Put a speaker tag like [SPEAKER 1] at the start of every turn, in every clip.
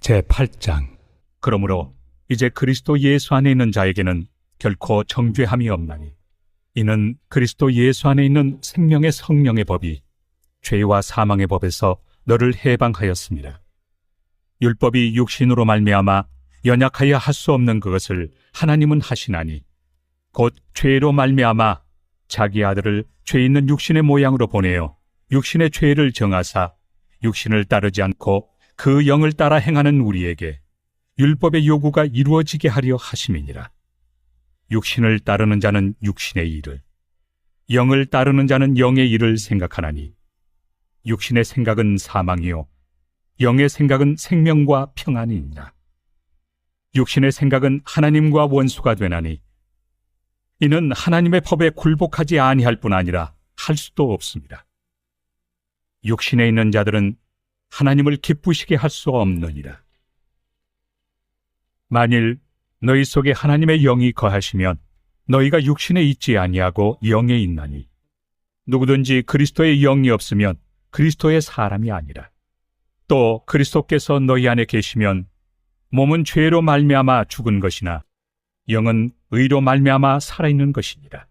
[SPEAKER 1] 제8장. 그러므로 이제 그리스도 예수 안에 있는 자에게는 결코 정죄함이 없나니, 이는 그리스도 예수 안에 있는 생명의 성령의 법이 죄와 사망의 법에서 너를 해방하였습니다. 율법이 육신으로 말미암아 연약하여 할 수 없는 그것을 하나님은 하시나니, 곧 죄로 말미암아 자기 아들을 죄 있는 육신의 모양으로 보내어 육신의 죄를 정하사 육신을 따르지 않고 그 영을 따라 행하는 우리에게 율법의 요구가 이루어지게 하려 하심이니라. 육신을 따르는 자는 육신의 일을, 영을 따르는 자는 영의 일을 생각하나니, 육신의 생각은 사망이요 영의 생각은 생명과 평안이니라. 육신의 생각은 하나님과 원수가 되나니, 이는 하나님의 법에 굴복하지 아니할 뿐 아니라 할 수도 없습니다. 육신에 있는 자들은 하나님을 기쁘시게 할 수 없느니라. 만일 너희 속에 하나님의 영이 거하시면 너희가 육신에 있지 아니하고 영에 있나니, 누구든지 그리스도의 영이 없으면 그리스도의 사람이 아니라. 또 그리스도께서 너희 안에 계시면 몸은 죄로 말미암아 죽은 것이나 영은 의로 말미암아 살아있는 것이니라.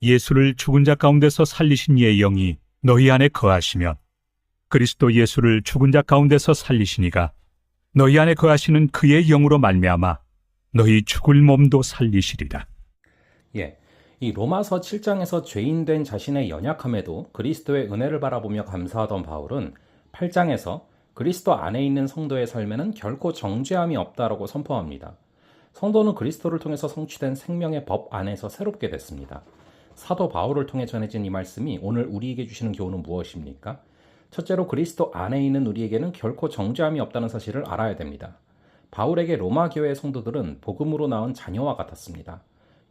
[SPEAKER 1] 예수를 죽은 자 가운데서 살리신 이의 영이 너희 안에 거하시면 그리스도 예수를 죽은 자 가운데서 살리시니가 너희 안에 거하시는 그의 영으로 말미암아 너희 죽을 몸도 살리시리라.
[SPEAKER 2] 이 로마서 7장에서 죄인된 자신의 연약함에도 그리스도의 은혜를 바라보며 감사하던 바울은 8장에서 그리스도 안에 있는 성도의 삶에는 결코 정죄함이 없다라고 선포합니다. 성도는 그리스도를 통해서 성취된 생명의 법 안에서 새롭게 됐습니다. 사도 바울을 통해 전해진 이 말씀이 오늘 우리에게 주시는 교훈은 무엇입니까? 첫째로 그리스도 안에 있는 우리에게는 결코 정죄함이 없다는 사실을 알아야 됩니다. 바울에게 로마 교회의 성도들은 복음으로 낳은 자녀와 같았습니다.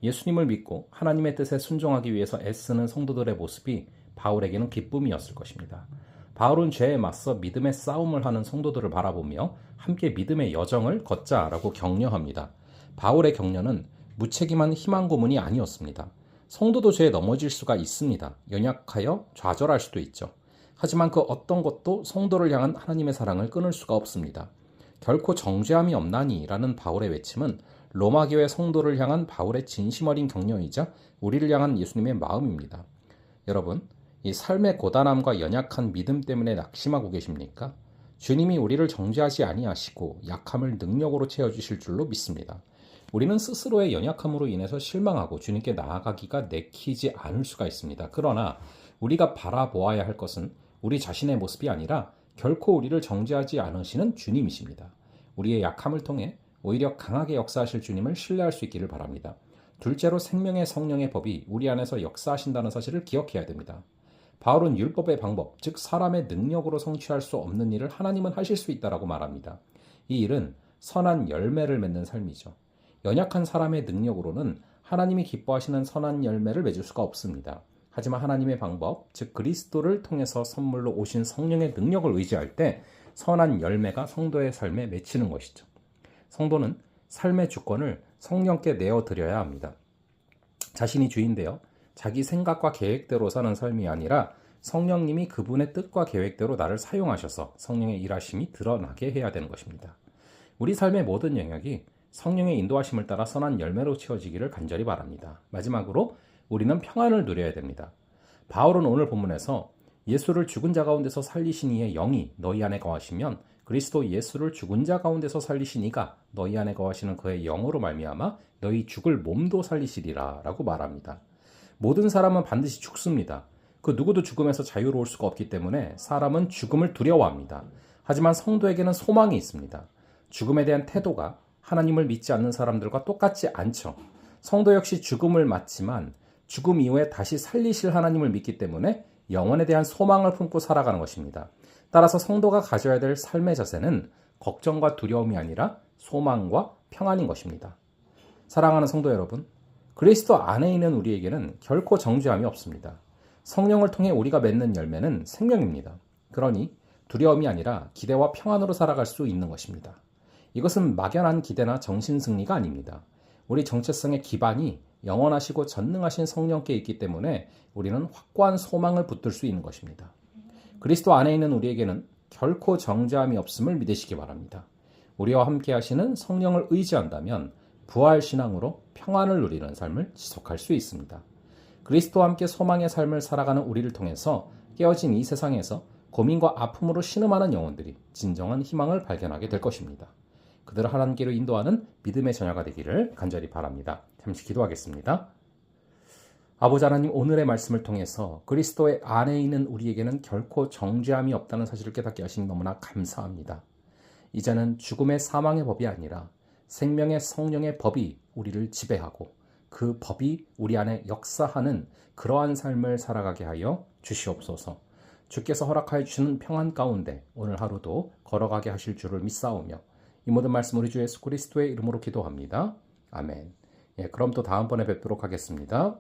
[SPEAKER 2] 예수님을 믿고 하나님의 뜻에 순종하기 위해서 애쓰는 성도들의 모습이 바울에게는 기쁨이었을 것입니다. 바울은 죄에 맞서 믿음의 싸움을 하는 성도들을 바라보며 함께 믿음의 여정을 걷자라고 격려합니다. 바울의 격려는 무책임한 희망 고문이 아니었습니다. 성도도 죄에 넘어질 수가 있습니다. 연약하여 좌절할 수도 있죠. 하지만 그 어떤 것도 성도를 향한 하나님의 사랑을 끊을 수가 없습니다. 결코 정죄함이 없나니 라는 바울의 외침은 로마 교회 성도를 향한 바울의 진심 어린 격려이자 우리를 향한 예수님의 마음입니다. 여러분, 이 삶의 고단함과 연약한 믿음 때문에 낙심하고 계십니까? 주님이 우리를 정죄하지 아니하시고 약함을 능력으로 채워주실 줄로 믿습니다. 우리는 스스로의 연약함으로 인해서 실망하고 주님께 나아가기가 내키지 않을 수가 있습니다. 그러나 우리가 바라보아야 할 것은 우리 자신의 모습이 아니라 결코 우리를 정죄하지 않으시는 주님이십니다. 우리의 약함을 통해 오히려 강하게 역사하실 주님을 신뢰할 수 있기를 바랍니다. 둘째로 생명의 성령의 법이 우리 안에서 역사하신다는 사실을 기억해야 됩니다. 바울은 율법의 방법, 즉 사람의 능력으로 성취할 수 없는 일을 하나님은 하실 수 있다라고 말합니다. 이 일은 선한 열매를 맺는 삶이죠. 연약한 사람의 능력으로는 하나님이 기뻐하시는 선한 열매를 맺을 수가 없습니다. 하지만 하나님의 방법, 즉 그리스도를 통해서 선물로 오신 성령의 능력을 의지할 때 선한 열매가 성도의 삶에 맺히는 것이죠. 성도는 삶의 주권을 성령께 내어드려야 합니다. 자신이 주인되어 자기 생각과 계획대로 사는 삶이 아니라 성령님이 그분의 뜻과 계획대로 나를 사용하셔서 성령의 일하심이 드러나게 해야 되는 것입니다. 우리 삶의 모든 영역이 성령의 인도하심을 따라 선한 열매로 채워지기를 간절히 바랍니다. 마지막으로 우리는 평안을 누려야 됩니다. 바울은 오늘 본문에서 예수를 죽은 자 가운데서 살리신 이의 영이 너희 안에 거하시면 그리스도 예수를 죽은 자 가운데서 살리신 이가 너희 안에 거하시는 그의 영으로 말미암아 너희 죽을 몸도 살리시리라 라고 말합니다. 모든 사람은 반드시 죽습니다. 그 누구도 죽음에서 자유로울 수가 없기 때문에 사람은 죽음을 두려워합니다. 하지만 성도에게는 소망이 있습니다. 죽음에 대한 태도가 하나님을 믿지 않는 사람들과 똑같지 않죠. 성도 역시 죽음을 맞지만 죽음 이후에 다시 살리실 하나님을 믿기 때문에 영혼에 대한 소망을 품고 살아가는 것입니다. 따라서 성도가 가져야 될 삶의 자세는 걱정과 두려움이 아니라 소망과 평안인 것입니다. 사랑하는 성도 여러분, 그리스도 안에 있는 우리에게는 결코 정죄함이 없습니다. 성령을 통해 우리가 맺는 열매는 생명입니다. 그러니 두려움이 아니라 기대와 평안으로 살아갈 수 있는 것입니다. 이것은 막연한 기대나 정신승리가 아닙니다. 우리 정체성의 기반이 영원하시고 전능하신 성령께 있기 때문에 우리는 확고한 소망을 붙들 수 있는 것입니다. 그리스도 안에 있는 우리에게는 결코 정죄함이 없음을 믿으시기 바랍니다. 우리와 함께 하시는 성령을 의지한다면 부활 신앙으로 평안을 누리는 삶을 지속할 수 있습니다. 그리스도와 함께 소망의 삶을 살아가는 우리를 통해서 깨어진 이 세상에서 고민과 아픔으로 신음하는 영혼들이 진정한 희망을 발견하게 될 것입니다. 그들을 하나님께로 인도하는 믿음의 자녀가 되기를 간절히 바랍니다. 잠시 기도하겠습니다. 아버지 하나님, 오늘의 말씀을 통해서 그리스도의 안에 있는 우리에게는 결코 정죄함이 없다는 사실을 깨닫게 하시니 너무나 감사합니다. 이제는 죽음의 사망의 법이 아니라 생명의 성령의 법이 우리를 지배하고 그 법이 우리 안에 역사하는 그러한 삶을 살아가게 하여 주시옵소서. 주께서 허락하여 주시는 평안 가운데 오늘 하루도 걸어가게 하실 줄을 믿사오며 이 모든 말씀 우리 주 예수 그리스도의 이름으로 기도합니다. 아멘. 그럼 또 다음번에 뵙도록 하겠습니다.